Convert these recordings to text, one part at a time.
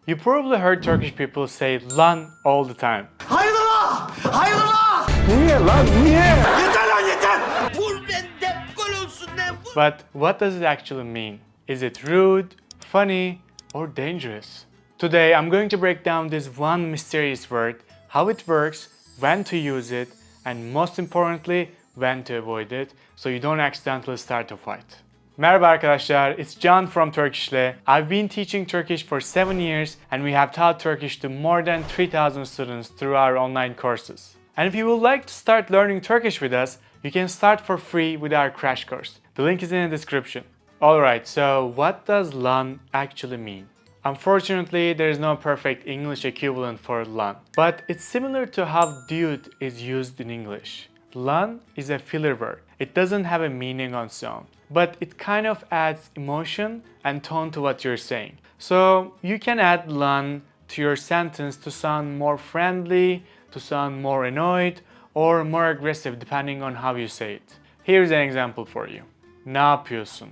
You probably heard Turkish people say lan all the time. Hayrola! Hayrola! Niye lan? Niye? Yeter lan yeter! Vur benden gol olsun lan vur. But what does it actually mean? Is it rude, funny, or dangerous? Today I'm going to break down this one mysterious word, how it works, when to use it, and most importantly, when to avoid it, so you don't accidentally start a fight. Merhaba arkadaşlar, it's John from Turkish'le. I've been teaching Turkish for 7 years and we have taught Turkish to more than 3,000 students through our online courses. And if you would like to start learning Turkish with us, you can start for free with our crash course. The link is in the description. Alright, so what does lan actually mean? Unfortunately, there is no perfect English equivalent for lan, but it's similar to how dude is used in English. Lan is a filler word. It doesn't have a meaning on its own, but it kind of adds emotion and tone to what you're saying. So you can add lan to your sentence to sound more friendly, to sound more annoyed, or more aggressive depending on how you say it. Here's an example for you. Ne yapıyorsun?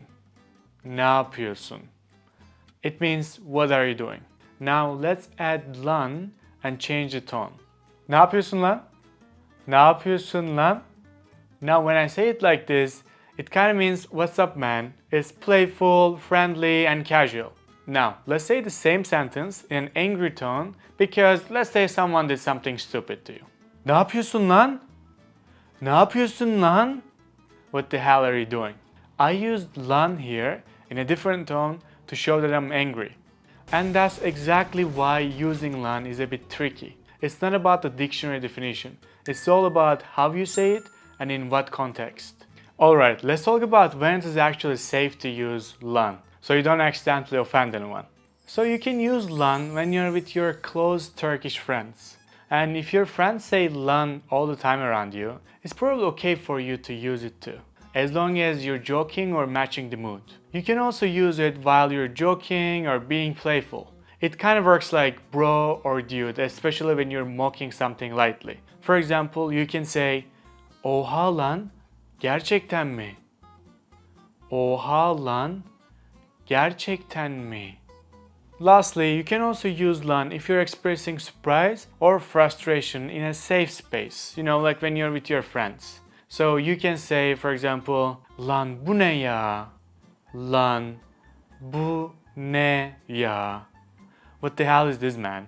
Ne yapıyorsun? It means what are you doing? Now let's add lan and change the tone. Ne yapıyorsun lan? Ne yapıyorsun lan? Now when I say it like this, it kind of means what's up man. It's playful, friendly and casual. Now let's say the same sentence in an angry tone because let's say someone did something stupid to you. Ne yapıyorsun lan? Ne yapıyorsun lan? What the hell are you doing? I used lan here in a different tone to show that I'm angry. And that's exactly why using lan is a bit tricky. It's not about the dictionary definition. It's all about how you say it and in what context. Alright, let's talk about when it is actually safe to use lan, so you don't accidentally offend anyone. So you can use lan when you're with your close Turkish friends. And if your friends say lan all the time around you, it's probably okay for you to use it too, as long as you're joking or matching the mood. You can also use it while you're joking or being playful. It kind of works like bro or dude, especially when you're mocking something lightly. For example, you can say, Oha lan, gerçekten mi? Oha lan, gerçekten mi? Lastly, you can also use lan if you're expressing surprise or frustration in a safe space, like when you're with your friends. So you can say, for example, lan bu ne ya? Lan bu ne ya? What the hell is this, man?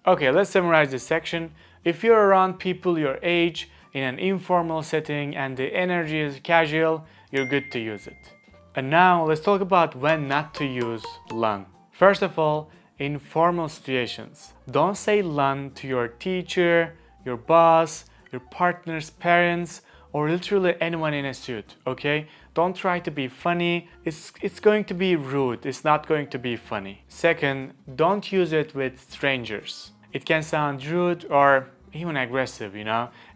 Okay, let's summarize this section. If you're around people your age in an informal setting and the energy is casual, you're good to use it. And now let's talk about when not to use lan. First of all, in formal situations, don't say lan to your teacher, your boss, your partner's parents, or literally anyone in a suit, okay? Don't try to be funny. It's going to be rude. It's not going to be funny. Second, don't use it with strangers. It can sound rude or even aggressive,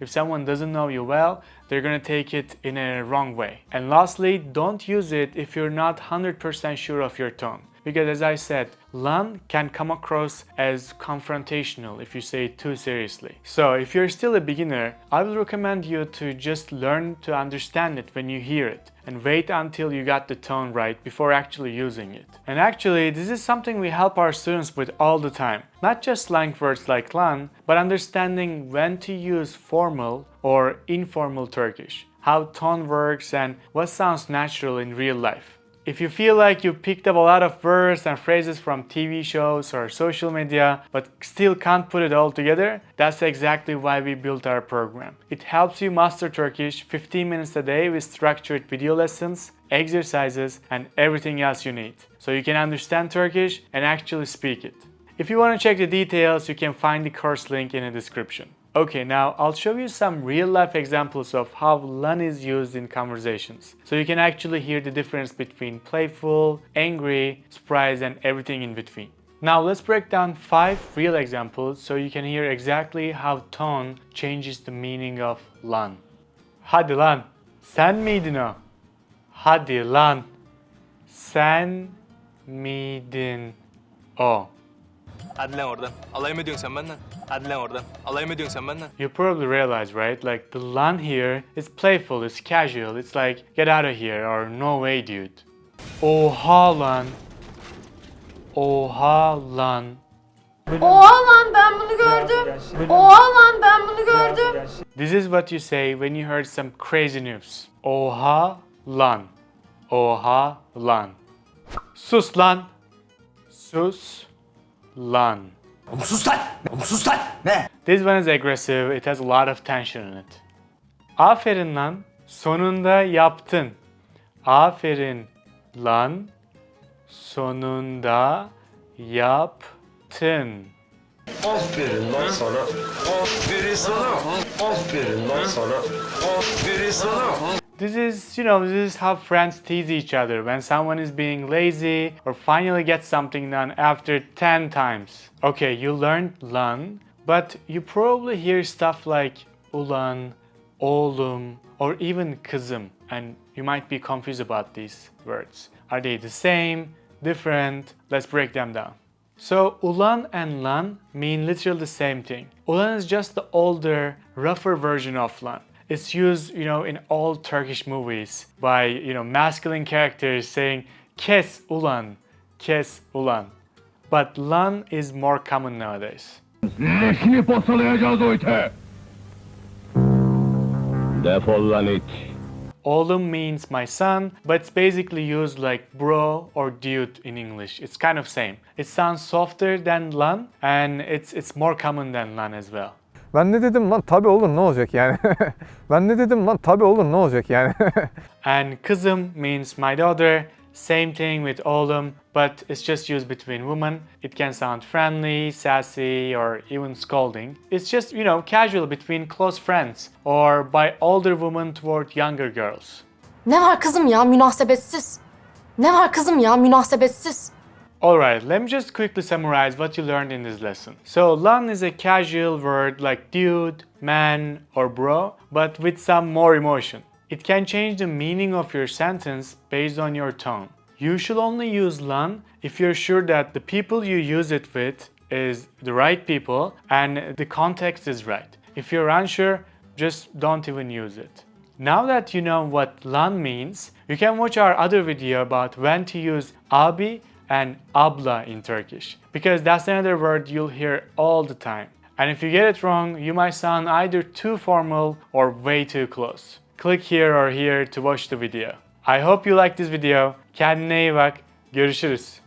If someone doesn't know you well, they're gonna take it in a wrong way. And lastly, don't use it if you're not 100% sure of your tone. Because as I said, lan can come across as confrontational if you say it too seriously. So if you're still a beginner, I will recommend you to just learn to understand it when you hear it and wait until you got the tone right before actually using it. And actually, this is something we help our students with all the time. Not just slang words like lan, but understanding when to use formal or informal Turkish, how tone works and what sounds natural in real life. If you feel like you picked up a lot of words and phrases from TV shows or social media, but still can't put it all together, that's exactly why we built our program. It helps you master Turkish 15 minutes a day with structured video lessons, exercises, and everything else you need, so you can understand Turkish and actually speak it. If you want to check the details, you can find the course link in the description. Okay, now I'll show you some real-life examples of how lan is used in conversations, so you can actually hear the difference between playful, angry, surprised, and everything in between. Now let's break down 5 real examples so you can hear exactly how tone changes the meaning of lan. Hadi lan, sen miydin o? Hadi lan, sen miydin o? Hadi lan oradan. Alay mı ediyorsun sen benden? Hadi lan oradan. Alay mı ediyorsun sen benden? You probably realize, right? Like the lan here is playful, it's casual, it's like get out of here or no way dude. Oha lan. Oha lan. Oha lan ben bunu gördüm. Oha lan ben bunu gördüm. This is what you say when you heard some crazy news. Oha lan. Oha lan. Sus lan. Sus lan. Oğlum sus lan! Oğlum sus lan! Ne? This one is aggressive. It has a lot of tension in it. Aferin lan. Sonunda yaptın. Aferin lan. Sonunda yaptın. Aferin lan sana. Aferin sana. Aferin lan sana. Aferin sana. This is how friends tease each other when someone is being lazy or finally gets something done after 10 times. Okay, you learned lan, but you probably hear stuff like ulan, oğlum, or even kızım, and you might be confused about these words. Are they the same, different? Let's break them down. So ulan and lan mean literally the same thing. Ulan is just the older, rougher version of lan. It's used, in all Turkish movies by, masculine characters saying kes ulan, kes ulan. But lan is more common nowadays. Leşini postalayacağız o ite. Defol lan it. Oğlum means my son, but it's basically used like bro or dude in English. It's kind of same. It sounds softer than lan and it's more common than lan as well. Ben ne dedim lan tabi olur ne olacak yani. Ben ne dedim lan tabi olur ne olacak yani. And kızım means my daughter. Same thing with oğlum, but it's just used between women. It can sound friendly, sassy, or even scolding. It's just, casual between close friends or by older women toward younger girls. Ne var kızım ya münasebetsiz. Ne var kızım ya münasebetsiz. Alright, let me just quickly summarize what you learned in this lesson. So, lan is a casual word like dude, man, or bro, but with some more emotion. It can change the meaning of your sentence based on your tone. You should only use lan if you're sure that the people you use it with is the right people and the context is right. If you're unsure, just don't even use it. Now that you know what lan means, you can watch our other video about when to use abi and abla in Turkish, because that's another word you'll hear all the time. And if you get it wrong, you might sound either too formal or way too close. Click here or here to watch the video. I hope you liked this video. Kendine iyi bak. Görüşürüz.